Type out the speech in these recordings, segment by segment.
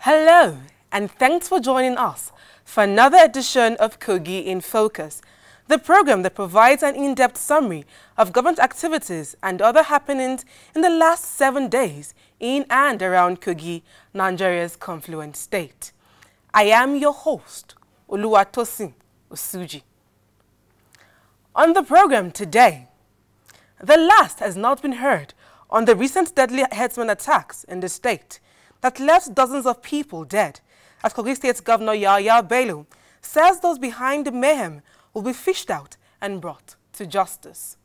Hello, and thanks for joining us for another edition of Kogi in Focus, the program that provides an in-depth summary of government activities and other happenings in the last 7 days in and around Kogi, Nigeria's confluent state. I am your host, Oluwatosin Osuji. On the program today, the last has not been heard on the recent deadly herdsmen attacks in the state that left dozens of people dead, as Kogi State Governor Yahaya Bello says those behind the mayhem will be fished out and brought to justice.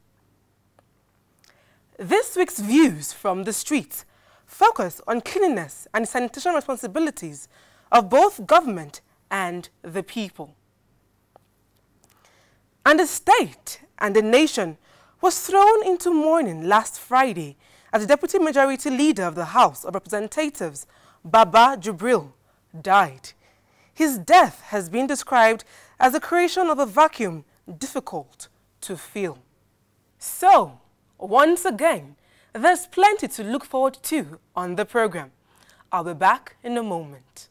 This week's Views from the Streets focus on cleanliness and sanitation responsibilities of both government and the people. And the state and the nation was thrown into mourning last Friday as the Deputy Majority Leader of the House of Representatives, Baba Jubril, died. His death has been described as the creation of a vacuum difficult to fill. So, once again, there's plenty to look forward to on the program. I'll be back in a moment.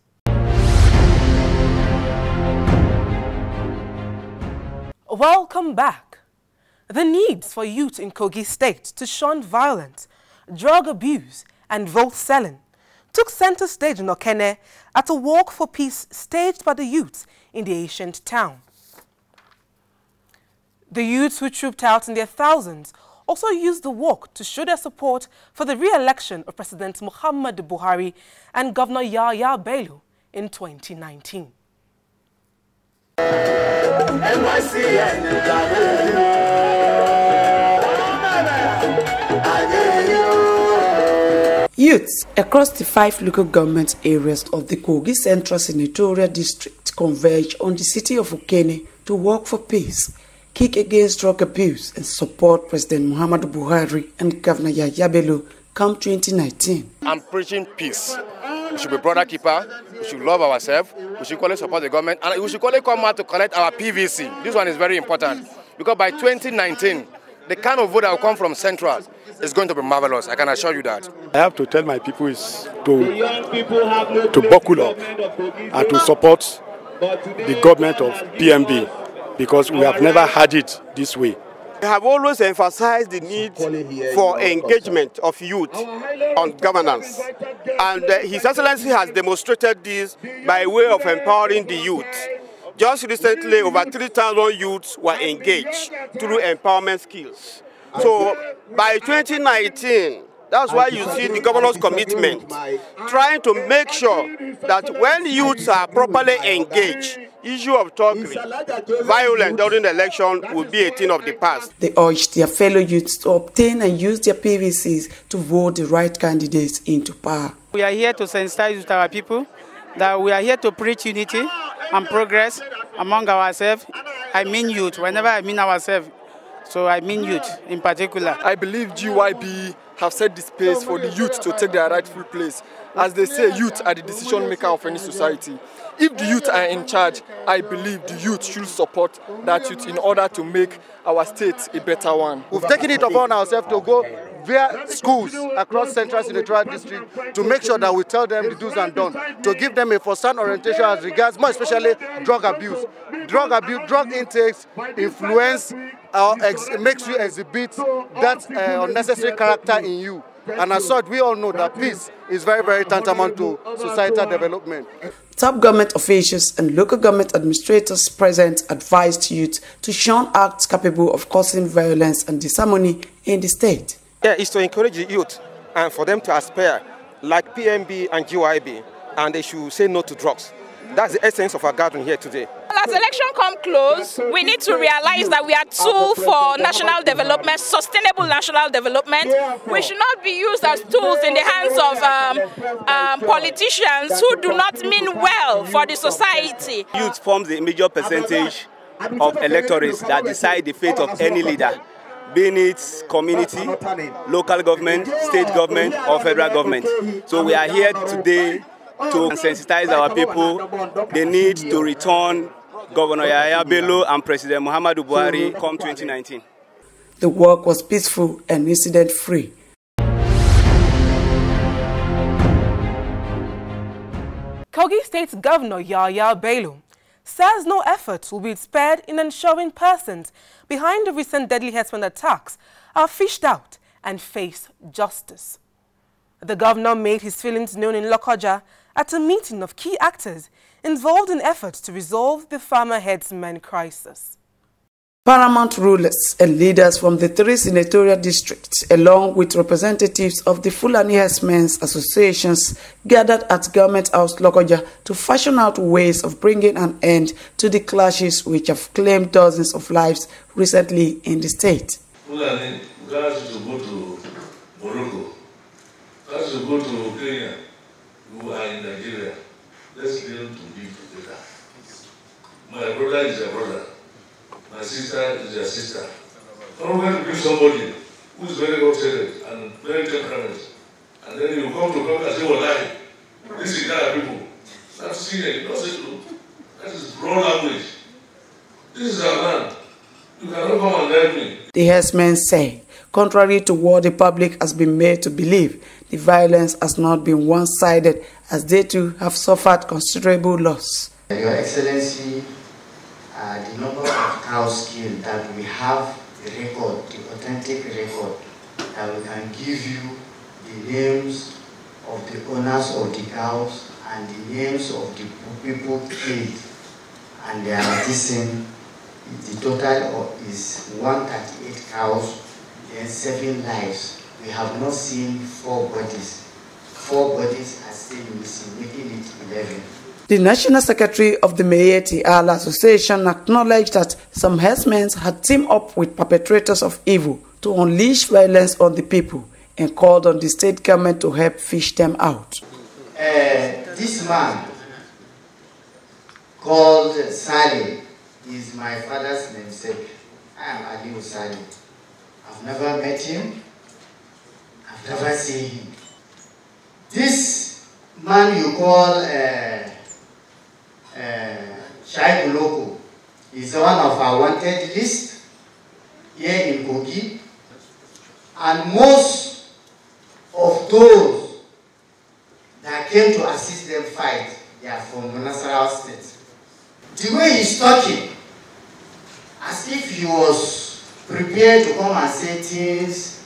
Welcome back. The needs for youth in Kogi State to shun violence, drug abuse, and vote selling took center stage in Okene at a walk for peace staged by the youths in the ancient town. The youths who trooped out in their thousands also used the walk to show their support for the re-election of President Muhammadu Buhari and Governor Yahaya Bello in 2019. Youths across the 5 local government areas of the Kogi Central Senatorial District converged on the city of Okene to work for peace, kick against drug abuse, and support President Muhammadu Buhari and Governor Yahaya Bello come 2019. I'm preaching peace. We should be brother keeper, we should love ourselves, we should equally support the government, and we should equally come out to collect our PVC. This one is very important, because by 2019, the kind of vote that will come from Central is going to be marvelous, I can assure you that. I have to tell my people is to buckle up and to support the government of PMB, because we have never had it this way. We have always emphasized the need for engagement of youth on governance. And His Excellency has demonstrated this by way of empowering the youth. Just recently, over 3,000 youths were engaged through empowerment skills. So by 2019, that's why you see the governor's commitment, trying to make sure that when youths are properly engaged, issue of thuggery, violence during the election will be a thing of the past. They urged their fellow youths to obtain and use their PVCs to vote the right candidates into power. We are here to sensitize with our people, that we are here to preach unity and progress among ourselves. I mean youth, whenever I mean ourselves, so I mean youth in particular. I believe GYB have set the space for the youth to take their rightful place. As they say, youth are the decision maker of any society. If the youth are in charge, I believe the youth should support that youth in order to make our state a better one. We've taken it upon ourselves to go via schools across Central Senatorial District to make sure that we tell them the do's and don'ts, to give them a first-hand orientation as regards, more especially drug abuse. Drug abuse, drug intakes influence, makes you exhibit that unnecessary character in you. And as such, we all know that peace is very, very tantamount to societal development. Top government officials and local government administrators present advised youth to shun acts capable of causing violence and disharmony in the state. Yeah, it's to encourage the youth and for them to aspire like PMB and GYB, and they should say no to drugs. That's the essence of our gathering here today. As election come close, we need to realize that we are tools for national development, sustainable national development. We should not be used as tools in the hands of politicians who do not mean well for the society. Youth forms the major percentage of electorates that decide the fate of any leader, being it community, local government, state government, or federal government. So we are here today to sensitize our people the need to return Governor Yahaya Bello and President Muhammadu Buhari come 2019. The work was peaceful and incident-free. Kogi State Governor Yahya Bello says no effort will be spared in ensuring persons behind the recent deadly herdsmen attacks are fished out and face justice. The governor made his feelings known in Lokoja at a meeting of key actors involved in efforts to resolve the farmer herdsmen crisis. Paramount rulers and leaders from the 3 senatorial districts, along with representatives of the Fulani Herdsmen's associations, gathered at Government House Lokoja to fashion out ways of bringing an end to the clashes which have claimed dozens of lives recently in the state. Fulani guys to go to Morocco, guys to go to Kenya, who are in Nigeria. Let's learn to live together. My brother is a brother. My sister is your sister. I don't want to bring somebody who is very hot-headed and very temperamental, and then you come to Kogi and say, well, lie. This is kind of people. That's senior. You don't say no. That is broad language. This is our land. You cannot come and tell me. The herdsmen say, contrary to what the public has been made to believe, the violence has not been one-sided, as they too have suffered considerable loss. Your Excellency, the number of cows killed that we have the record, the authentic record, that we can give you the names of the owners of the cows and the names of the people killed, and they are missing. The total is 138 cows and 7 lives. We have not seen 4 bodies. 4 bodies are still missing, making it 11. The National Secretary of the Meeti Allah Association acknowledged that some herdsmen had teamed up with perpetrators of evil to unleash violence on the people and called on the state government to help fish them out. This man called Saleh is my father's namesake. I am Ali Saleh. I've never met him. I've never seen him. This man you call Shai Buloko is one of our wanted list here in Kogi, and most of those that came to assist them fight, they are from Nasarawa State. The way he's talking, as if he was prepared to come and say things,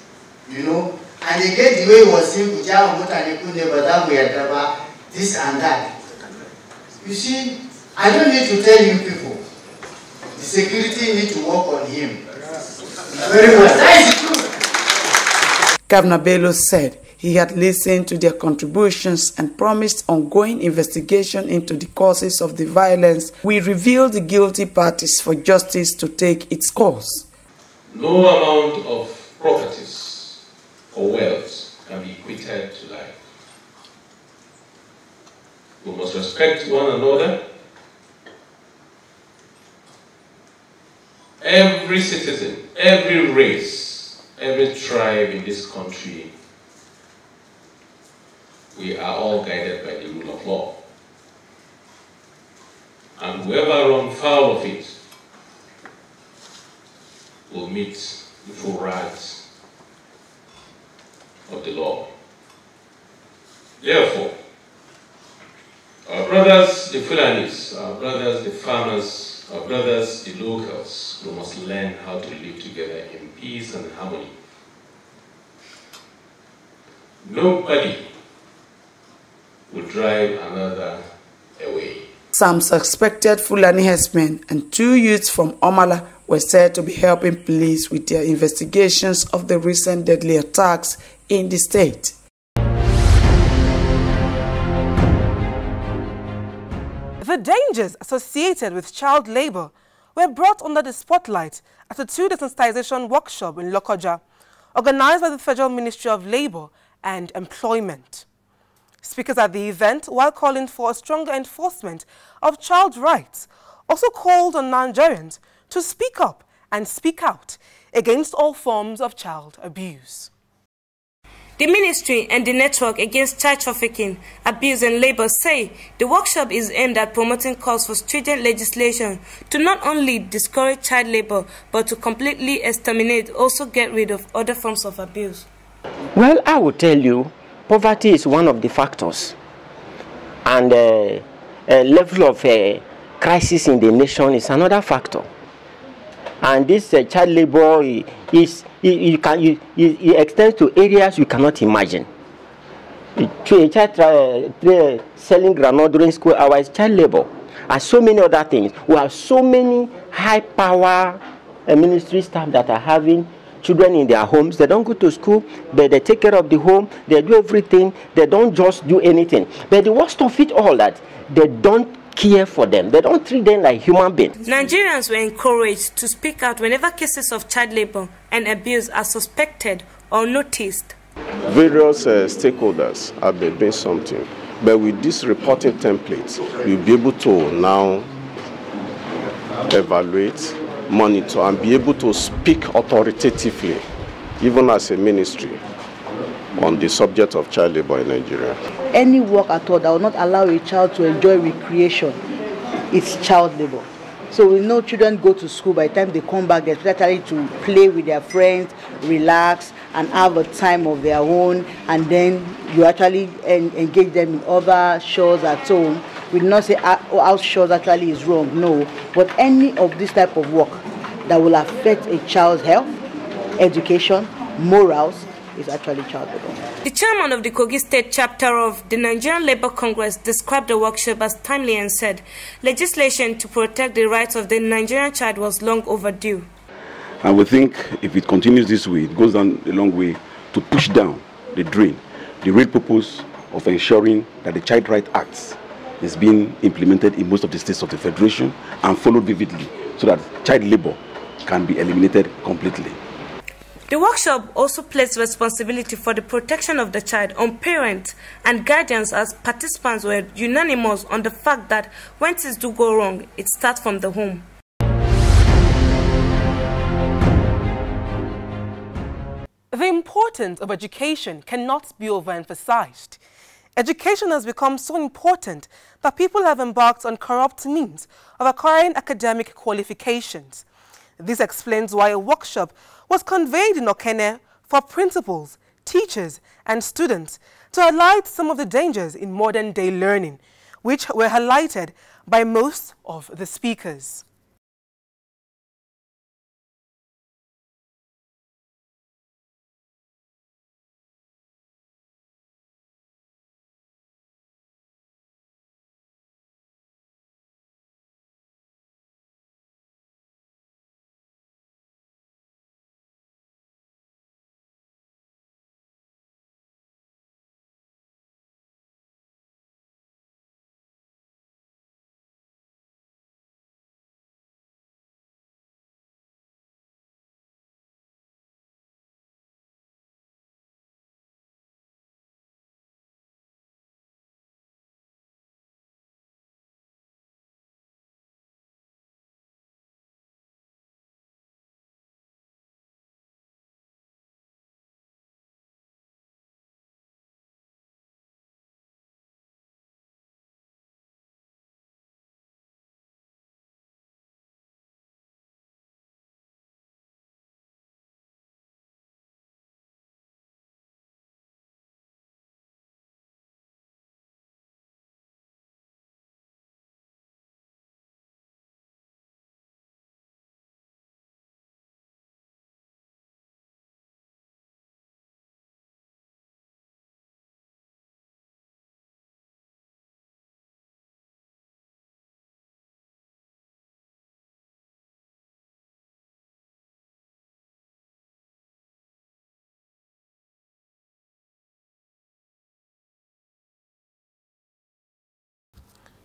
you know, and again the way he was saying, this and that. You see, I don't need to tell you people, the security need to work on him. Very much. That is true. Governor Bello said he had listened to their contributions and promised ongoing investigation into the causes of the violence. We reveal the guilty parties for justice to take its course. No amount of properties or wealth can be equated to life. We must respect one another. Every citizen, every race, every tribe in this country, we are all guided by the rule of law. And whoever runs foul of it will meet the full rights of the law. Therefore, our brothers, the Fulanis, our brothers, the farmers, our brothers, the locals, we must learn how to live together in peace and harmony. Nobody will drive another away. Some suspected Fulani herdsmen and 2 youths from Omala were said to be helping police with their investigations of the recent deadly attacks in the state. The dangers associated with child labor were brought under the spotlight at a 2 desensitization workshop in Lokoja, organized by the Federal Ministry of Labor and Employment. Speakers at the event, while calling for a stronger enforcement of child rights, also called on Nigerians to speak up and speak out against all forms of child abuse. The Ministry and the Network Against Child Trafficking, Abuse and Labor say the workshop is aimed at promoting calls for stringent legislation to not only discourage child labor, but to completely exterminate, also get rid of other forms of abuse. Well, I will tell you, poverty is one of the factors. and level of crisis in the nation is another factor. And this child labor it extends to areas you cannot imagine. A child selling granola during school hours, child labor, and so many other things. We have so many high-power ministry staff that are having children in their homes. They don't go to school, but they take care of the home. They do everything. They don't just do anything. But the worst of it all, that they don't care for them. They don't treat them like human beings. Nigerians were encouraged to speak out whenever cases of child labor and abuse are suspected or noticed. Various stakeholders have been doing something, but with this reporting template, we'll be able to now evaluate, monitor, and be able to speak authoritatively, even as a ministry, on the subject of child labor in Nigeria. Any work at all that will not allow a child to enjoy recreation is child labor. So we know children go to school, by the time they come back, they're especially to play with their friends, relax, and have a time of their own, and then you actually engage them in other chores at home. We do not say house chores actually is wrong, no. But any of this type of work that will affect a child's health, education, morals, is actually child labor. The chairman of the Kogi State chapter of the Nigerian Labour Congress described the workshop as timely and said legislation to protect the rights of the Nigerian child was long overdue. And we think if it continues this way, it goes down a long way to push down the drain the real purpose of ensuring that the Child Rights Act is being implemented in most of the states of the Federation and followed vividly so that child labor can be eliminated completely. The workshop also placed responsibility for the protection of the child on parents and guardians, as participants were unanimous on the fact that when things do go wrong, it starts from the home. The importance of education cannot be overemphasized. Education has become so important that people have embarked on corrupt means of acquiring academic qualifications. This explains why a workshop was convened in Okene for principals, teachers and students to highlight some of the dangers in modern-day learning, which were highlighted by most of the speakers.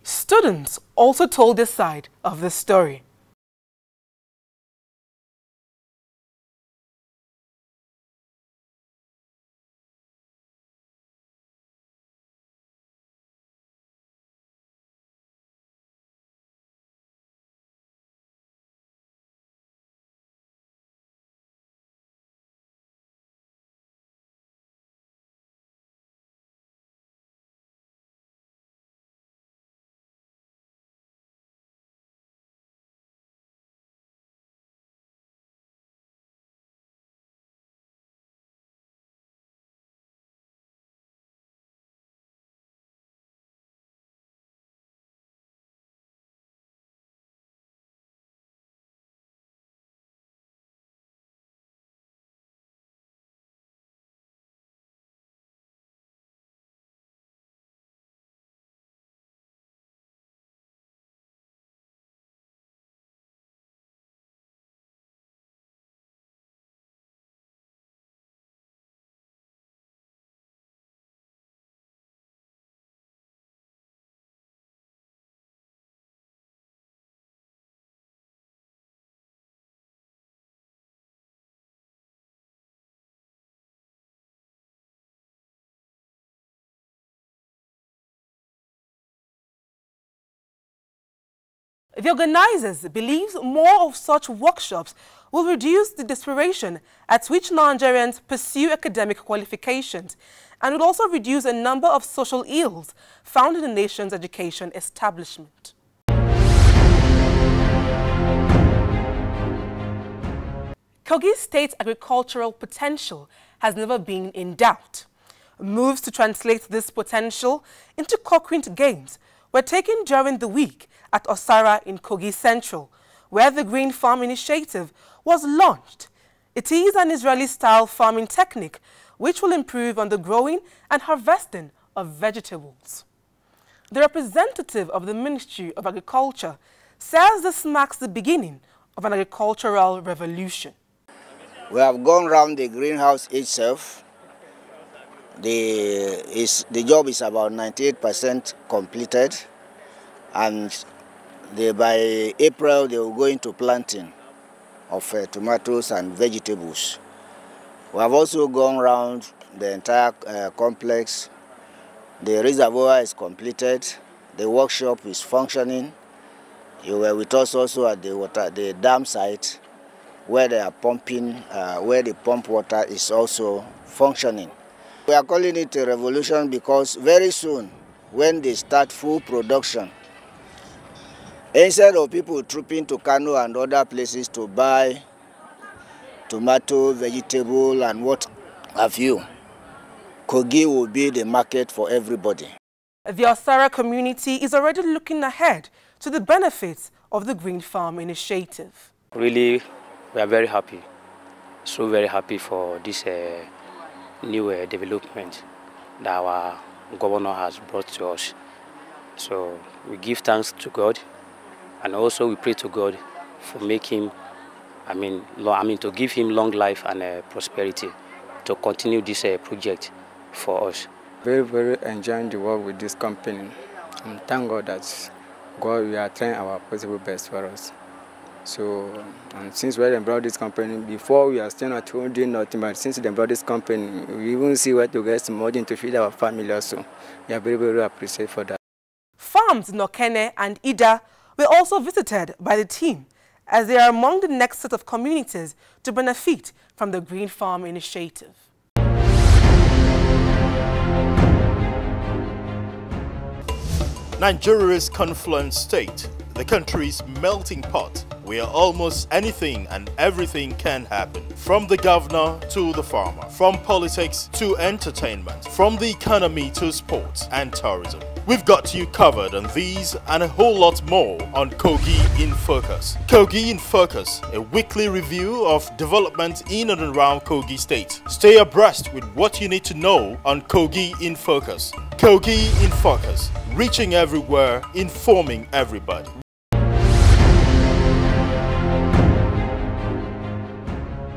Students also told their side of the story. The organizers believe more of such workshops will reduce the desperation at which Nigerians pursue academic qualifications and would also reduce a number of social ills found in the nation's education establishment. Kogi State's agricultural potential has never been in doubt. Moves to translate this potential into concrete gains were taken during the week at Osara in Kogi Central, where the Green Farm Initiative was launched. It is an Israeli-style farming technique which will improve on the growing and harvesting of vegetables. The representative of the Ministry of Agriculture says this marks the beginning of an agricultural revolution. We have gone around the greenhouse itself. The job is about 98% completed, and by April they will go into planting of tomatoes and vegetables. We have also gone around the entire complex. The reservoir is completed. The workshop is functioning. You were with us also at the dam site, where they are pumping, where the pump water is also functioning. We are calling it a revolution because very soon, when they start full production, instead of people trooping to Kano and other places to buy tomato, vegetable, and what have you, Kogi will be the market for everybody. The Osara community is already looking ahead to the benefits of the Green Farm Initiative. Really, we are very happy. So very happy for this new development that our governor has brought to us. So we give thanks to God, and also we pray to God for making, to give him long life and prosperity to continue this project for us. Very, very enjoying the work with this company, and thank God that we are trying our possible best for us. So, and since we brought this company, before we are still not doing nothing, but since they brought this company, we even see where to get some money to feed our family also. We are very, very appreciative for that. Farms in Okene and Ida were also visited by the team, as they are among the next set of communities to benefit from the Green Farm Initiative. Nigeria's confluent state, the country's melting pot, where almost anything and everything can happen. From the governor to the farmer, from politics to entertainment, from the economy to sports and tourism. We've got you covered on these and a whole lot more on Kogi in Focus. Kogi in Focus, a weekly review of development in and around Kogi State. Stay abreast with what you need to know on Kogi in Focus. Kogi in Focus, reaching everywhere, informing everybody.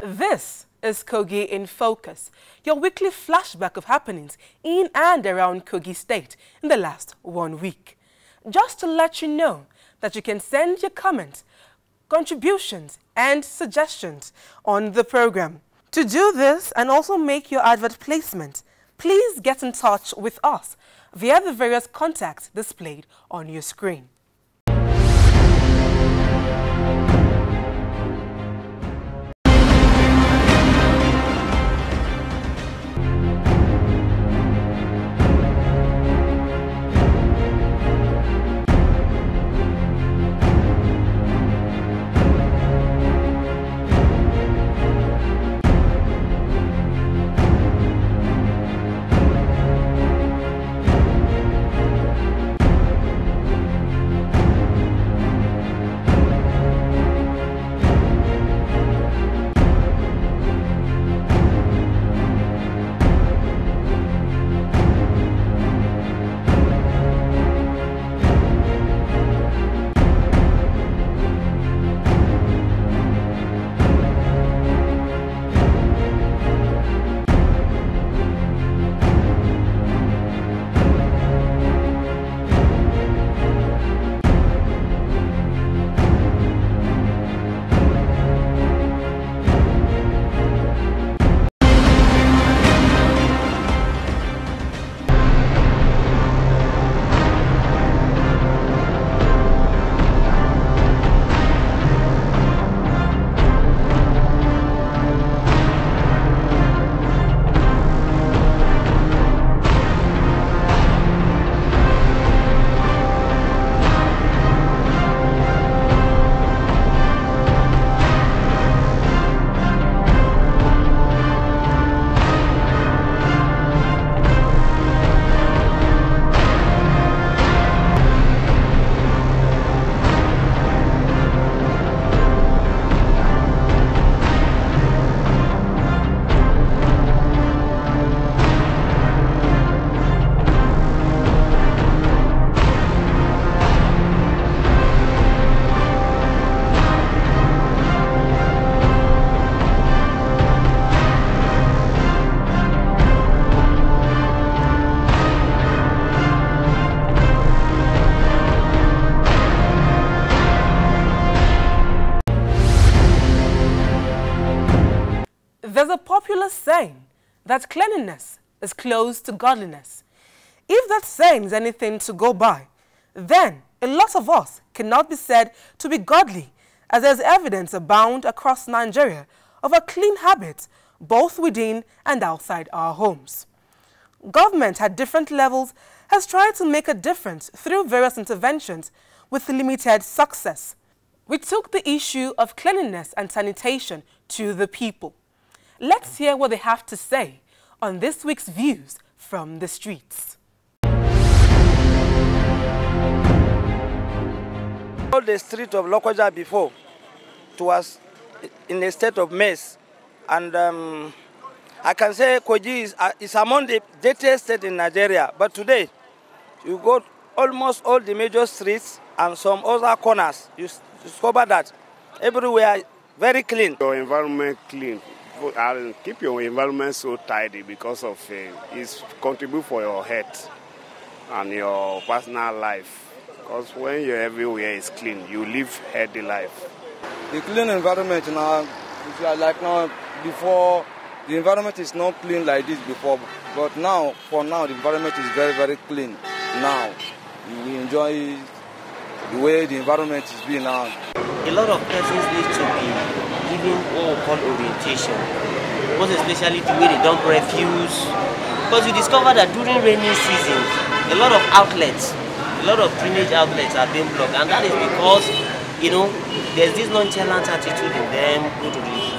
This is Kogi in Focus, your weekly flashback of happenings in and around Kogi State in the last 1 week. Just to let you know that you can send your comments, contributions and suggestions on the program. To do this and also make your advert placement, please get in touch with us via the various contacts displayed on your screen. There's a popular saying that cleanliness is close to godliness. If that saying is anything to go by, then a lot of us cannot be said to be godly, as there's evidence abound across Nigeria of a clean habit both within and outside our homes. Government at different levels has tried to make a difference through various interventions with limited success. We took the issue of cleanliness and sanitation to the people. Let's hear what they have to say on this week's Views from the Streets. All the street of Lokoja before, it was in a state of mess. And I can say Kogi is among the dirtiest states in Nigeria. But today, you go almost all the major streets and some other corners. You discover that everywhere very clean. Your environment clean. And keep your environment so tidy because of it contribute for your health and your personal life. Because when you're everywhere is clean, you live healthy life. The clean environment now, if you are like now, before the environment is not clean like this before, but now, for now, the environment is very, very clean. Now, we enjoy the way the environment is being now. A lot of persons need to be given what we call orientation, most especially the way they dump refuse. Because you discover that during rainy season, a lot of outlets, a lot of drainage outlets are being blocked, and that is because, you know, there's this nonchalant attitude in them, go to the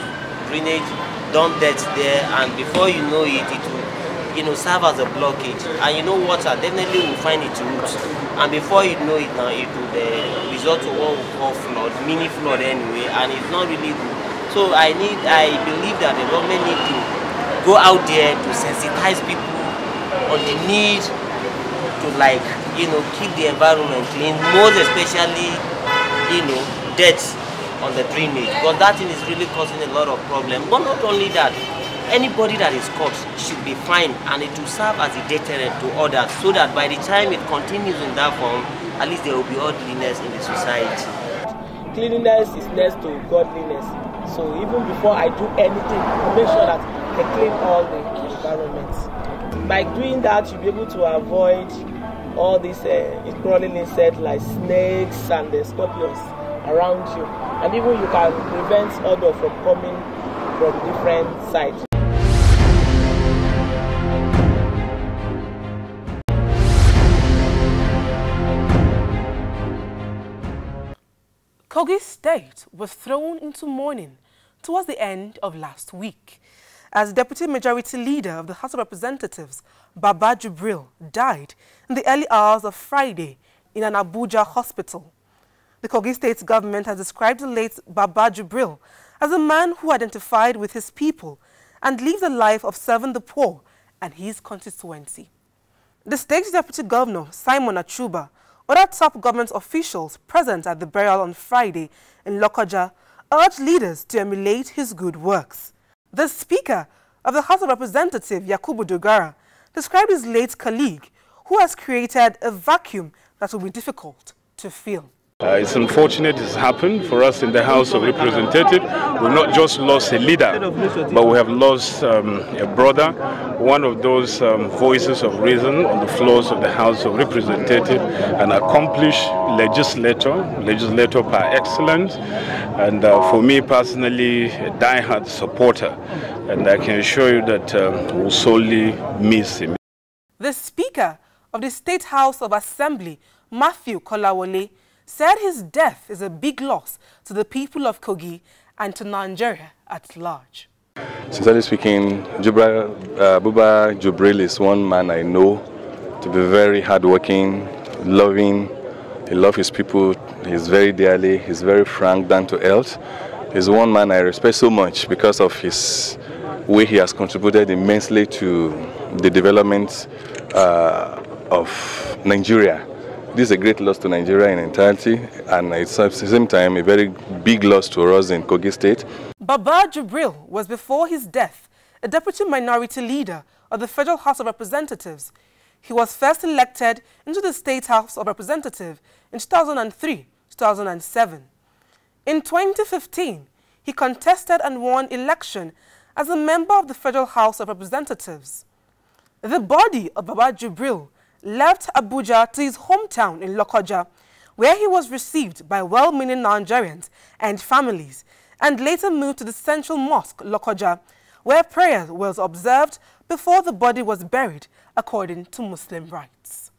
drainage, dump dirt there, and before you know it, it will, you know, serve as a blockage. And you know, water definitely will find its roots, and before you know it now, it will result to what we call flood, mini flood anyway, and it's not really good. So I believe that the government need to go out there to sensitize people on the need to, like, you know, keep the environment clean, most especially, you know, dirt on the drainage, because that thing is really causing a lot of problems. But not only that, anybody that is caught should be fined, and it will serve as a deterrent to others, so that by the time it continues in that form, at least there will be orderliness in the society. Cleanliness is next to godliness. So even before I do anything, I make sure that I clean all the environments. By doing that, you'll be able to avoid all these crawling insects like snakes and the scorpions around you. And even you can prevent odor from coming from different sides. Kogi State was thrown into mourning towards the end of last week as Deputy Majority Leader of the House of Representatives, Baba Jubril, died in the early hours of Friday in an Abuja hospital. The Kogi State government has described the late Baba Jubril as a man who identified with his people and lived a life of serving the poor and his constituency. The state's Deputy Governor, Simon Achuba, other top government officials present at the burial on Friday in Lokoja urged leaders to emulate his good works. The Speaker of the House of Representatives, Yakubu Dogara, described his late colleague, who has created a vacuum that will be difficult to fill. It's unfortunate it's happened for us in the House of Representatives. We've not just lost a leader, but we have lost a brother, one of those voices of reason on the floors of the House of Representatives, an accomplished legislator par excellence, and for me personally, a die-hard supporter. And I can assure you that we'll sorely miss him. The Speaker of the State House of Assembly, Matthew Kolawole, said his death is a big loss to the people of Kogi and to Nigeria at large. Sincerely speaking, Buba Jubril is one man I know to be very hardworking, loving. He loves his people, he's very dearly, he's very frank, down to earth. He's one man I respect so much because of his way he has contributed immensely to the development of Nigeria. This is a great loss to Nigeria in entirety, and it's at the same time a very big loss to us in Kogi State. Baba Jubril was before his death a deputy minority leader of the Federal House of Representatives. He was first elected into the State House of Representatives in 2003-2007. In 2015, he contested and won election as a member of the Federal House of Representatives. The body of Baba Jubril left Abuja to his hometown in Lokoja, where he was received by well-meaning Nigerians and families, and later moved to the Central Mosque, Lokoja, where prayer was observed before the body was buried according to Muslim rites.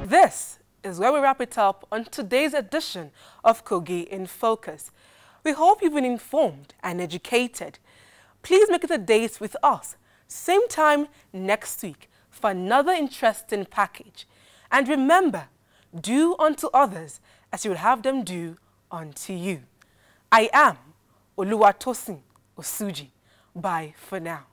This is where we wrap it up on today's edition of Kogi in Focus. We hope you've been informed and educated. Please make it a date with us, same time next week, for another interesting package. And remember, do unto others as you would have them do unto you. I am Oluwatosin Osuji. Bye for now.